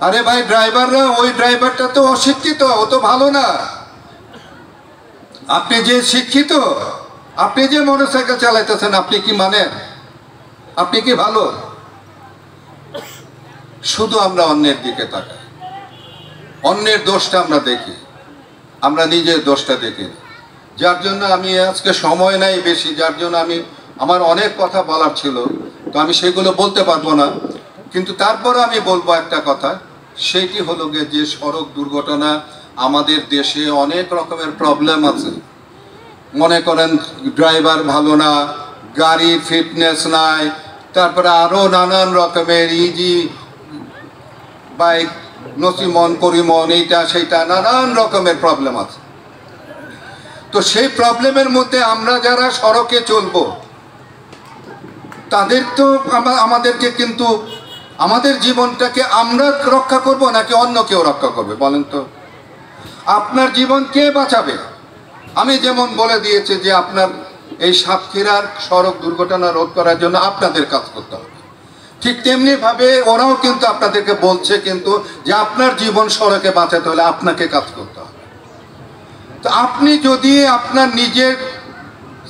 আরে ভাই ড্রাইভাররা, ওই ড্রাইভারটা তো অশিক্ষিত, ও তো ভালো না। আপনি যে শিক্ষিত, আপনি যে মোটরসাইকেল চালাইতেছেন, আপনি কি মানেন? আপনি কি ভালো? শুধু আমরা অন্যের দিকে তাকাই, অন্যের দোষটা আমরা দেখি, আমরা নিজের দোষটা দেখি। যার জন্য আমি আজকে সময় নাই বেশি, যার জন্য আমার অনেক কথা বলার ছিল, তো আমি সেগুলো বলতে পারবো না। কিন্তু তারপরে আমি বলবো একটা কথা, সেইটি হলো গিয়ে যে সড়ক দুর্ঘটনা আমাদের দেশে অনেক রকমের প্রবলেম আছে। মনে করেন ড্রাইভার ভালো না, গাড়ির ফিটনেস নাই, তারপরে আরও নানান রকমের ইজি বাইক, নসিমন পরিমন, এইটা সেইটা নানান রকমের প্রবলেম আছে। তো সেই প্রবলেমের মধ্যে আমরা যারা সড়কে চলবো, তাদের তো আমাদেরকে কিন্তু আমাদের জীবনটাকে আমরা রক্ষা করব নাকি অন্য কেউ রক্ষা করবে বলেন তো? আপনার জীবন কে বাঁচাবে? আমি যেমন বলে দিয়েছি যে আপনার এই সাতক্ষীরার সড়ক দুর্ঘটনা রোধ করার জন্য আপনাদের কাজ করতে হবে, ঠিক তেমনি ভাবে ওরাও কিন্তু আপনাদেরকে বলছে কিন্তু যে আপনার জীবন সড়কে বাঁচাতে হলে আপনাকে কাজ করতে হবে। তো আপনি যদি আপনার নিজের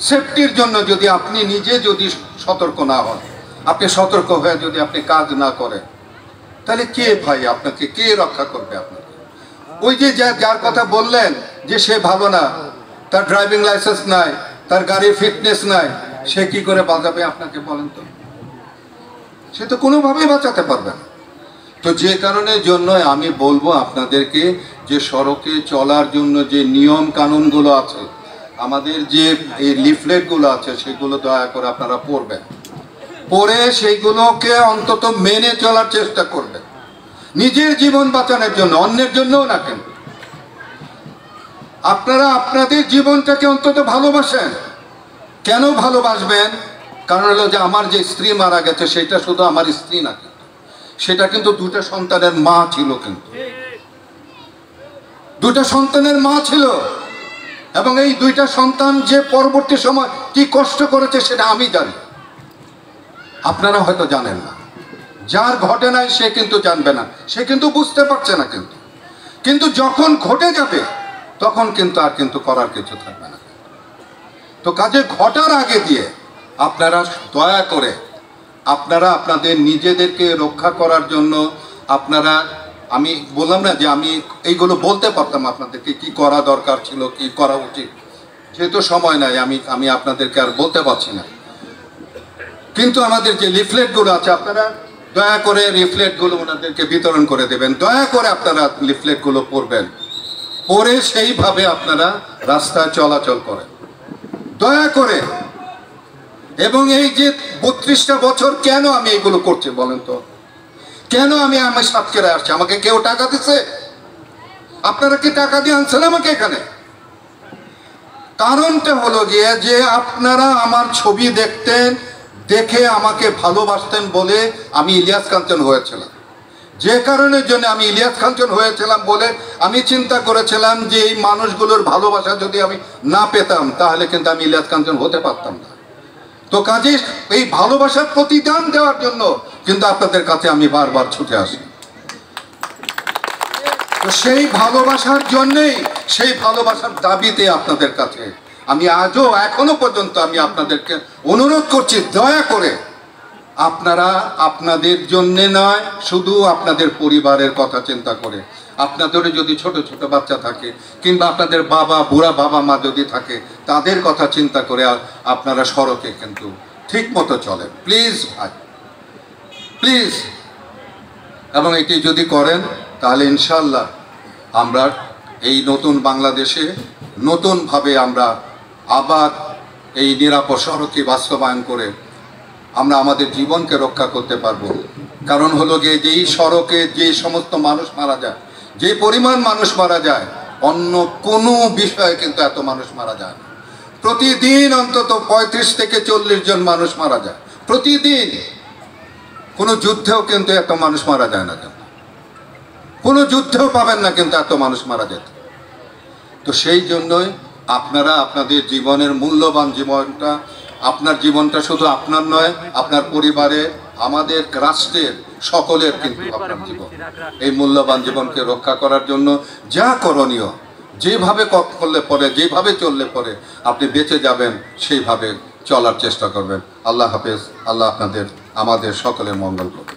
সেফটির জন্য যদি আপনি নিজে যদি সতর্ক না হন, আপনি সতর্ক হয়ে যদি আপনি কাজ না করেন, তাহলে কে ভাই আপনাকে কে রক্ষা করবে আপনাকে? ওই যে যার কথা বললেন যে সে ভালো না, তার ড্রাইভিং লাইসেন্স নাই, তার গাড়ির ফিটনেস নাই, সে কি করে বাঁচাবে আপনাকে বলেন তো? সে তো কোনোভাবেই বাঁচাতে পারবে না। তো যে কারণের জন্য আমি বলবো আপনাদেরকে যে সড়কে চলার জন্য যে নিয়ম কানুনগুলো আছে, আমাদের যে এই লিফলেটগুলো আছে, সেগুলো দয়া করে আপনারা পড়বেন, পড়ে সেইগুলোকে অন্তত মেনে চলার চেষ্টা করবেন, নিজের জীবন বাঁচানোর জন্য, অন্যের জন্যও না। কেন আপনারা আপনাদের জীবনটাকে অন্তত ভালোবাসেন। কেন ভালোবাসবেন? কারণ হলো যে আমার যে স্ত্রী মারা গেছে, সেটা শুধু আমার স্ত্রী না, কিন্তু সেটা কিন্তু দুটো সন্তানের মা ছিল, কিন্তু দুটো সন্তানের মা ছিল। এবং এই দুইটা সন্তান যে পরবর্তী সময় কি কষ্ট করেছে সেটা আমি জানি, আপনারা হয়তো জানেন না। যার ঘটে নাই সে কিন্তু জানবে না, সে কিন্তু বুঝতে পারছে না। কিন্তু যখন ঘটে যাবে তখন কিন্তু আর কিন্তু করার কিছু থাকবে না। তো কাজে ঘটার আগে দিয়ে আপনারা দয়া করে আপনারা আপনাদের নিজেদেরকে রক্ষা করার জন্য আপনারা, আমি বললাম না যে আমি এইগুলো বলতে পারতাম আপনাদেরকে কি করা দরকার ছিল, কি করা উচিত, যেহেতু সময় নাই আমি আপনাদেরকে আর বলতে পারছি না। কিন্তু আমাদের যে লিফলেটগুলো আছে, আপনারা দয়া করে লিফলেটগুলো ওনাদেরকে বিতরণ করে দেবেন। দয়া করে আপনারা লিফলেটগুলো পড়বেন, পড়ে সেইভাবে আপনারা রাস্তায় চলাচল করেন দয়া করে। এবং এই যে 32টা বছর কেন আমি এগুলো করছি বলেন তো? কেন আমি সাতক্ষীরায় আসছি? আমাকে কেউ টাকা দিচ্ছে? আপনারা কি টাকা দিয়ে আনছেন আমাকে এখানে? কারণটা হলো গিয়ে যে আপনারা আমার ছবি দেখতেন, দেখে আমাকে ভালোবাসতেন বলে আমি ইলিয়াস কাঞ্চন হয়েছিলাম। যে কারণের জন্য আমি ইলিয়াস কাঞ্চন হয়েছিলাম বলে আমি চিন্তা করেছিলাম যে এই মানুষগুলোর ভালোবাসা যদি আমি না পেতাম, তাহলে কিন্তু আমি ইলিয়াস কাঞ্চন হতে পারতাম না। তো কাজে এই ভালোবাসার প্রতিদান দেওয়ার জন্য কিন্তু আপনাদের কাছে আমি বারবার ছুটে আসি। তো সেই ভালোবাসার জন্যেই, সেই ভালোবাসার দাবিতে আপনাদের কাছে আমি আজও এখনো পর্যন্ত আমি আপনাদেরকে অনুরোধ করছি, দয়া করে আপনারা আপনাদের জন্যে নয়, শুধু আপনাদের পরিবারের কথা চিন্তা করে, আপনাদের যদি ছোট ছোট বাচ্চা থাকে কিংবা আপনাদের বুড়া বাবা মা যদি থাকে, তাদের কথা চিন্তা করে আপনারা সড়কে কিন্তু ঠিক মতো চলেন প্লিজ ভাই, প্লিজ। এবং এটি যদি করেন তাহলে ইনশাল্লাহ আমরা এই নতুন বাংলাদেশে নতুনভাবে আমরা আবার এই নিরাপদ সড়ককে বাস্তবায়ন করে আমরা আমাদের জীবনকে রক্ষা করতে পারবো। কারণ হলো গিয়ে যেই সড়কে যে সমস্ত মানুষ মারা যায়, যে পরিমাণ মানুষ মারা যায়, অন্য কোনো বিষয়ে কিন্তু এত মানুষ মারা যায় না। প্রতিদিন অন্তত 35 থেকে 40 জন মানুষ মারা যায় প্রতিদিন। কোনো যুদ্ধেও কিন্তু এত মানুষ মারা যায় না, কিন্তু কোনো যুদ্ধেও পাবেন না কিন্তু এত মানুষ মারা যেত। তো সেই জন্যই আপনারা আপনাদের জীবনের মূল্যবান জীবনটা, আপনার জীবনটা শুধু আপনার নয়, আপনার পরিবারে আমাদের রাষ্ট্রের সকলের কিন্তু আপনার জীবন। এই মূল্যবান জীবনকে রক্ষা করার জন্য যা করণীয়, যেভাবে করলে পরে, যেভাবে চললে পরে আপনি বেঁচে যাবেন, সেইভাবে চলার চেষ্টা করবেন। আল্লাহ হাফেজ। আল্লাহ আমাদের সকলের মঙ্গল করুন।